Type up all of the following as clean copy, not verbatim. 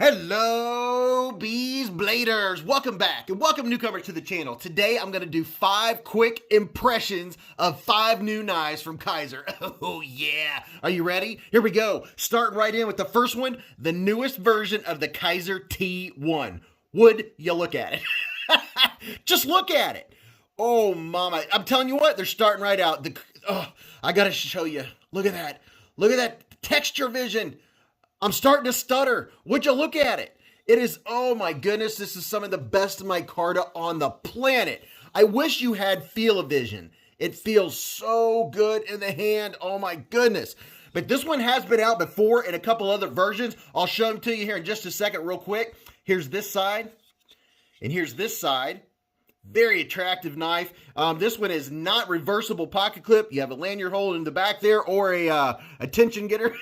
Hello, Beez Bladers. Welcome back and welcome newcomers to the channel. Today I'm going to do 5 quick impressions of 5 new knives from Kaiser. Oh yeah. Are you ready? Here we go. Starting right in with the first one, the newest version of the Kaiser T1. Would you look at it? Just look at it. Oh mama. I'm telling you what, they're starting right out. I got to show you. Look at that. Look at that texture vision. I'm starting to stutter. Would you look at it? It is, oh my goodness, this is some of the best micarta on the planet. I wish you had feel-o-vision. It feels so good in the hand. Oh my goodness. But this one has been out before in a couple other versions. I'll show them to you here in just a second real quick. Here's this side, and here's this side. Very attractive knife. This one is not reversible pocket clip. You have a lanyard hole in the back there or a tension getter.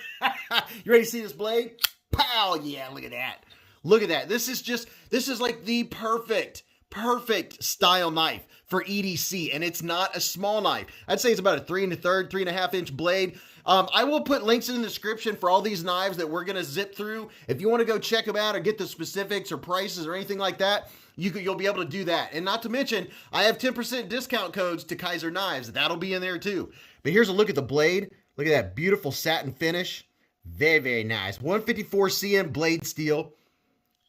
You ready to see this blade? Pow! Yeah, look at that. Look at that. This is like the perfect style knife for EDC, and it's not a small knife. I'd say it's about a 3 1/3, 3.5 inch blade. I will put links in the description for all these knives that we're going to zip through. If you want to go check them out or get the specifics or prices or anything like that, you'll be able to do that. And not to mention, I have 10% discount codes to Kaiser knives. That'll be in there too. But here's a look at the blade. Look at that beautiful satin finish. Very, very nice. 154 cm blade steel.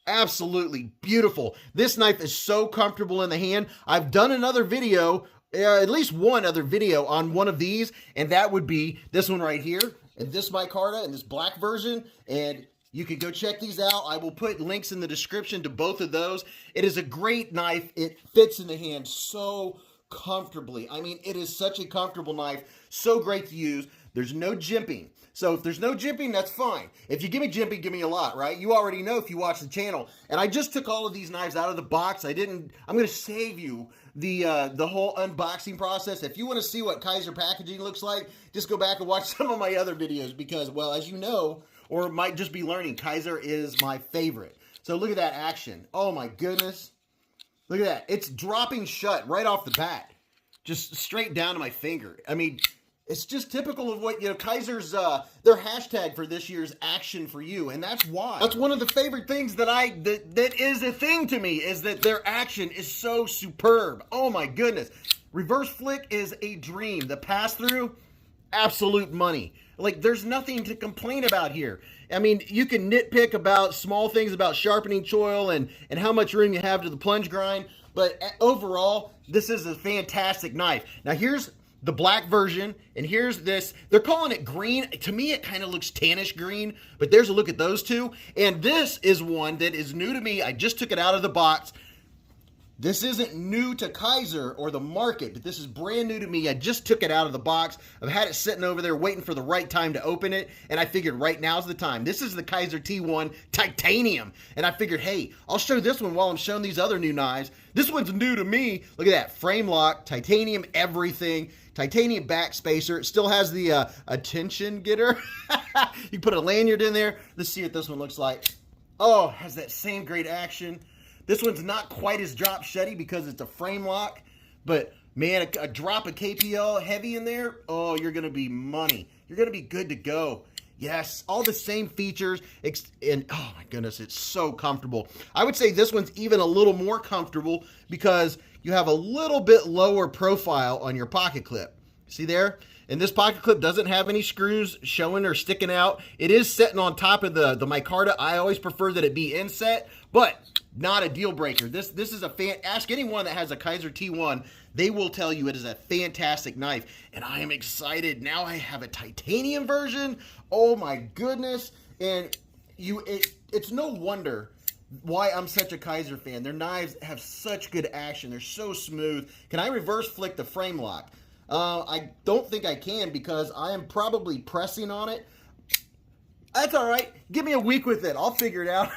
Absolutely beautiful. This knife is so comfortable in the hand. I've done another video, at least one other video on one of these, and that would be this one right here, and this micarta, and this black version, and you can go check these out. I will put links in the description to both of those. It is a great knife. It fits in the hand so comfortably. I mean, it is such a comfortable knife, so great to use. There's no jimping. So if there's no jimping, that's fine. If you give me jimping, give me a lot, right? You already know if you watch the channel. And I just took all of these knives out of the box. I'm going to save you the whole unboxing process. If you want to see what Kaiser packaging looks like, just go back and watch some of my other videos because, well, as you know, or might just be learning, Kaiser is my favorite. So look at that action. Oh my goodness. Look at that. It's dropping shut right off the bat. Just straight down to my finger. I mean, it's just typical of what, Kaiser's, their hashtag for this year's action for you. And that's why. That's one of the favorite things that is a thing to me, is that their action is so superb. Oh my goodness. Reverse flick is a dream. The pass-through, absolute money. Like, there's nothing to complain about here. I mean, you can nitpick about small things about sharpening choil and how much room you have to the plunge grind, but overall, this is a fantastic knife. Now, here's the black version, and here's this. They're calling it green. To me, it kind of looks tannish green, but there's a look at those two. And this is one that is new to me. I just took it out of the box. This isn't new to Kaiser or the market, but this is brand new to me. I just took it out of the box. I've had it sitting over there waiting for the right time to open it, and I figured right now's the time. This is the Kaiser T1 Titanium, and I figured, hey, I'll show this one while I'm showing these other new knives. This one's new to me. Look at that, frame lock, titanium everything, titanium back spacer. It still has the tension getter. You put a lanyard in there. Let's see what this one looks like. Oh, has that same great action. This one's not quite as drop shutty because it's a frame lock, but man, a drop of KPL heavy in there, oh, you're going to be money. You're going to be good to go. Yes, all the same features, and oh my goodness, it's so comfortable. I would say this one's even a little more comfortable because you have a little bit lower profile on your pocket clip. See there? And this pocket clip doesn't have any screws showing or sticking out. It is sitting on top of the micarta. I always prefer that it be inset, but not a deal breaker. This is ask anyone that has a Kaiser T1, they will tell you it is a fantastic knife. And I am excited. Now I have a titanium version. Oh my goodness. And it's no wonder why I'm such a Kaiser fan. Their knives have such good action. They're so smooth. Can I reverse flick the frame lock? I don't think I can because I am probably pressing on it. That's all right. Give me a week with it. I'll figure it out.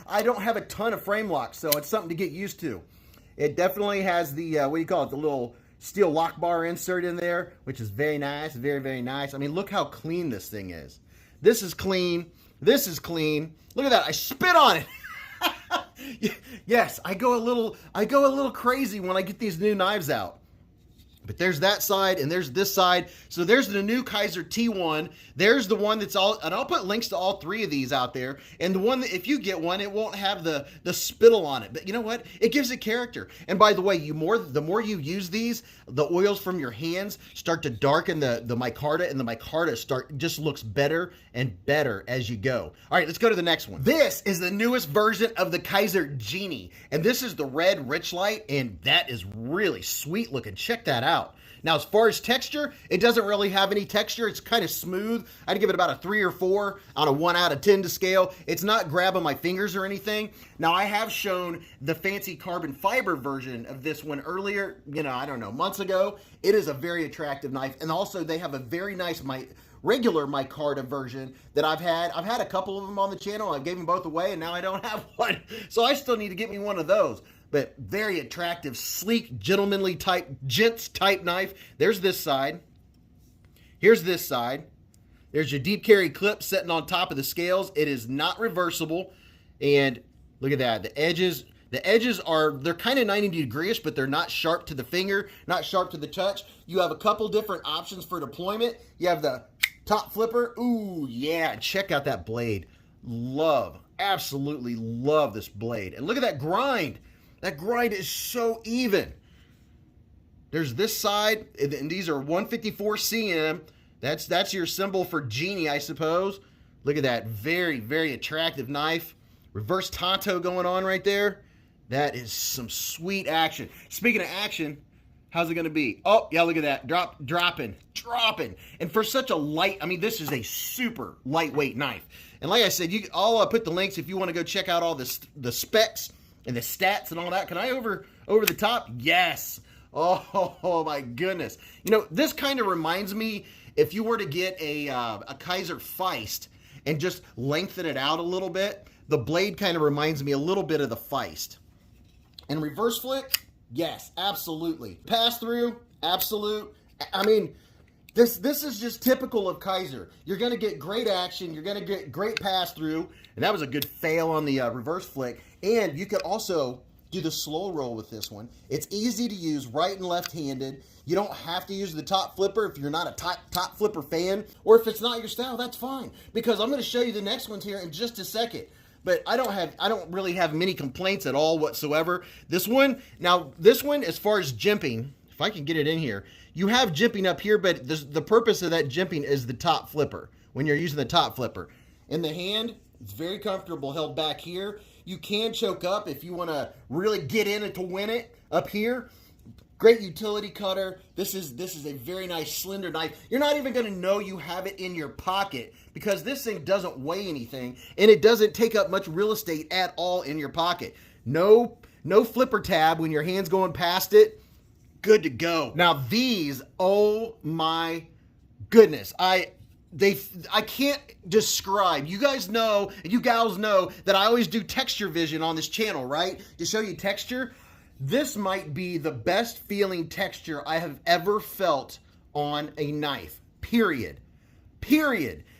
I don't have a ton of frame locks, so it's something to get used to. It definitely has the, what do you call it, the little steel lock bar insert in there, which is very nice, very, very nice. I mean, look how clean this thing is. This is clean. This is clean. Look at that. I spit on it. Yes, I go a little crazy when I get these new knives out. But there's that side and there's this side. So there's the new Kaiser T1. There's the one that's all, and I'll put links to all three of these out there. And the one that if you get one, it won't have the spittle on it. But you know what? It gives it character. And by the way, the more you use these, the oils from your hands start to darken the micarta, and the micarta just looks better and better as you go. All right, let's go to the next one. This is the newest version of the Kaiser Genie. And this is the red rich light, and that is really sweet looking. Check that out. Now, as far as texture, it doesn't really have any texture. It's kind of smooth. I'd give it about a 3 or 4 on a 1 out of 10 to scale. It's not grabbing my fingers or anything. Now, I have shown the fancy carbon fiber version of this one earlier, I don't know, months ago. It is a very attractive knife. And also, they have a very nice regular micarta version that I've had. I've had a couple of them on the channel. I gave them both away, and now I don't have one. So I still need to get me one of those. But very attractive, sleek, gentlemanly type, gents type knife. There's this side. Here's this side. There's your deep carry clip sitting on top of the scales. It is not reversible. And look at that. The edges they're kind of 90 degrees, but they're not sharp to the finger, not sharp to the touch. You have a couple different options for deployment. You have the top flipper. Ooh, yeah. Check out that blade. Absolutely love this blade. And look at that grind. That grind is so even. There's this side, and these are 154 cm. That's your symbol for Genie, I suppose. Look at that. Very, very attractive knife. Reverse Tonto going on right there. That is some sweet action. Speaking of action, how's it going to be? Oh, yeah, look at that. Dropping. And for such a light, this is a super lightweight knife. And like I said, I'll put the links if you want to go check out all the specs and the stats and all that. Can I over the top? Yes. Oh my goodness. This kind of reminds me, if you were to get a Kaiser Feist and just lengthen it out a little bit, the blade kind of reminds me a little bit of the Feist. And reverse flick? Yes, absolutely. Pass through? Absolute. This is just typical of Kaiser. You're going to get great action. You're going to get great pass through. And that was a good fail on the reverse flick. And you could also do the slow roll with this one. It's easy to use right and left-handed. You don't have to use the top flipper if you're not a top flipper fan. Or if it's not your style, that's fine. Because I'm going to show you the next ones here in just a second. But I don't really have many complaints at all whatsoever. This one, as far as jimping, if I can get it in here, you have jimping up here, but the purpose of that jimping is the top flipper, when you're using the top flipper. In the hand, it's very comfortable held back here. You can choke up if you want to really get in and to win it up here. Great utility cutter. This is a very nice slender knife. You're not even going to know you have it in your pocket because this thing doesn't weigh anything and it doesn't take up much real estate at all in your pocket. No flipper tab when your hand's going past it. Good to go. Now these, oh my goodness. I can't describe. You guys know, and you gals know that I always do texture vision on this channel, right? To show you texture. This might be the best feeling texture I have ever felt on a knife, period.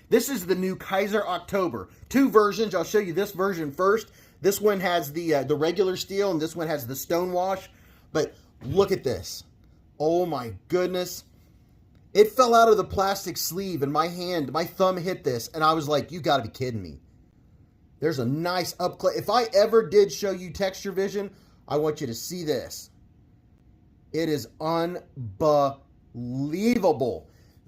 This is the new Kaiser October. 2 versions. I'll show you this version first. This one has the regular steel, and this one has the stonewash. But look at this. Oh my goodness. It fell out of the plastic sleeve in my hand. My thumb hit this, and I was like, you gotta be kidding me. There's a nice up close. If I ever did show you texture vision, I want you to see this. It is unbelievable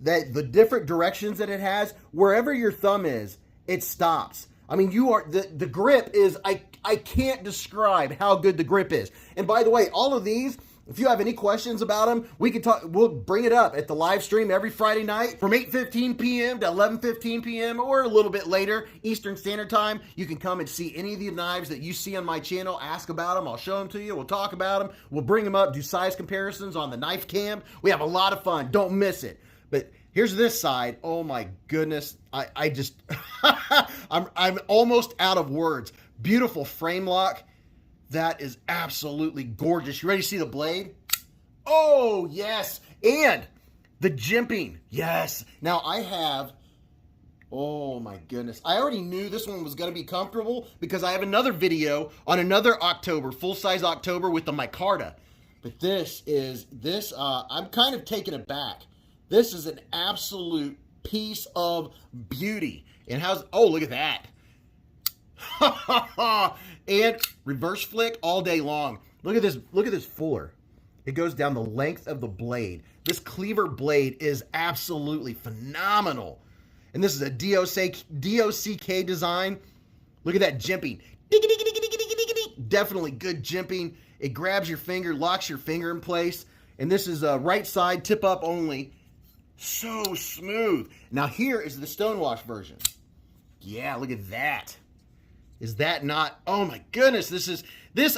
that the different directions that it has, wherever your thumb is, it stops. The grip is, I can't describe how good the grip is. And by the way, all of these, if you have any questions about them, we'll bring it up at the live stream every Friday night from 8:15 p.m. to 11:15 p.m. or a little bit later, Eastern Standard Time. You can come and see any of the knives that you see on my channel. Ask about them. I'll show them to you. We'll talk about them. We'll bring them up, do size comparisons on the knife cam. We have a lot of fun. Don't miss it. But here's this side. Oh my goodness. I just, I'm almost out of words. Beautiful frame lock. That is absolutely gorgeous. You ready to see the blade? Oh, yes. And the jimping. Yes. Now I have, oh my goodness. I already knew this one was going to be comfortable because I have another video on another October, full-size October with the micarta. But I'm kind of taken aback. This is an absolute piece of beauty. And oh, look at that. And reverse flick all day long. Look at this fuller. It goes down the length of the blade. This cleaver blade is absolutely phenomenal. And this is a DOCK design. Look at that jimping. Definitely good jimping. It grabs your finger, locks your finger in place. And this is a right side, tip up only. So smooth. Now here is the stonewash version. Yeah, look at that. Is that not? Oh my goodness,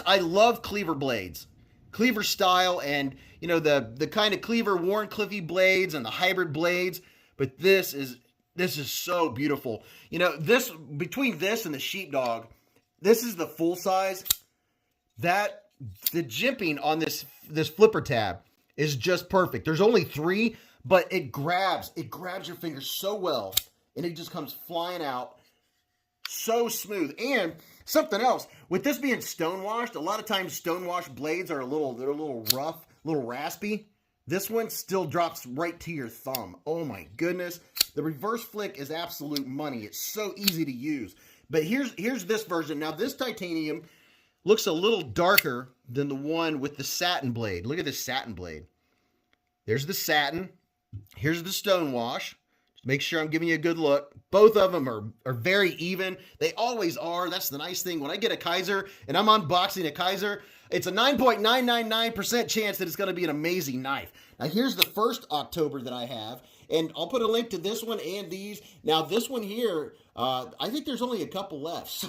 I love cleaver blades. Cleaver style, and you know, the kind of cleaver Warren Cliffy blades and the hybrid blades, but this is so beautiful. You know, between this and the sheepdog, this is the full size. The jimping on this flipper tab is just perfect. There's only 3, but it grabs your finger so well, and it just comes flying out. So smooth. And something else, with this being stonewashed, a lot of times stonewashed blades are a little rough, a little raspy. This one still drops right to your thumb. Oh my goodness. The reverse flick is absolute money. It's so easy to use. But here's this version. Now this titanium looks a little darker than the one with the satin blade. Look at this satin blade. There's the satin. Here's the stonewash. Make sure I'm giving you a good look. Both of them are very even. They always are. That's the nice thing. When I get a Kaiser and I'm unboxing a Kaiser, it's a 9.999% chance that it's going to be an amazing knife. Now here's the first October that I have, and I'll put a link to this one and these. Now this one here, I think there's only a couple left. So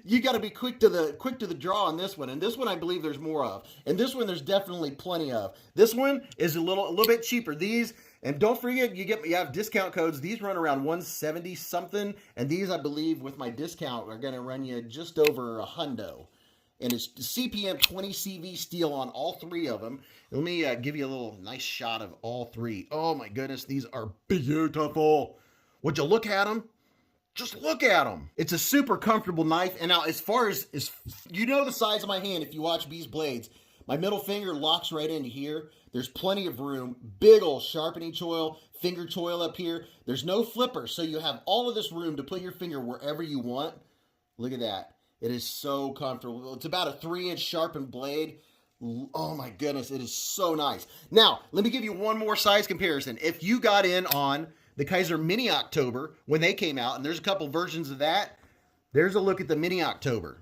you got to be quick to the draw on this one. And this one I believe there's more of. And this one there's definitely plenty of. This one is a little bit cheaper. These. And don't forget, you have discount codes. These run around 170 something, and these, I believe, with my discount, are going to run you just over $100. And it's CPM 20 CV steel on all 3 of them. Let me give you a little nice shot of all 3. Oh my goodness, these are beautiful. Would you look at them? Just look at them. It's a super comfortable knife. And now, as far as you know, the size of my hand, if you watch Beez Blades, my middle finger locks right into here. There's plenty of room. Big old sharpening choil, finger choil up here. There's no flipper, so you have all of this room to put your finger wherever you want. Look at that. It is so comfortable. It's about a 3-inch sharpened blade. Oh my goodness, it is so nice. Now, let me give you one more size comparison. If you got in on the Kaiser Mini October when they came out, and there's a couple versions of that, there's a look at the Mini October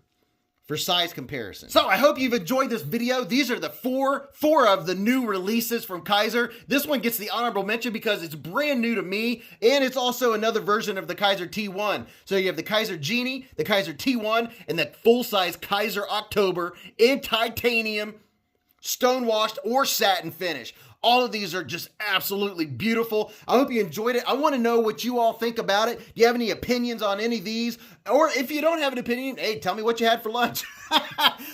for size comparison. So I hope you've enjoyed this video. These are the four of the new releases from Kaiser. This one gets the honorable mention because it's brand new to me, and it's also another version of the Kaiser T1. So you have the Kaiser Genie, the Kaiser T1, and that full-size Kaiser October in titanium, stonewashed, or satin finish. All of these are just absolutely beautiful. I hope you enjoyed it. I want to know what you all think about it. Do you have any opinions on any of these? Or if you don't have an opinion, hey, tell me what you had for lunch.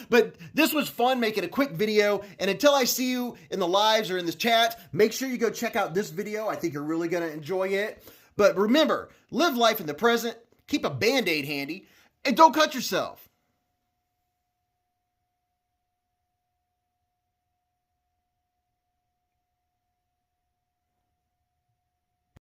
But this was fun making a quick video. And until I see you in the lives or in the chats, make sure you go check out this video. I think you're really going to enjoy it. But remember, live life in the present, keep a Band-Aid handy, and don't cut yourself.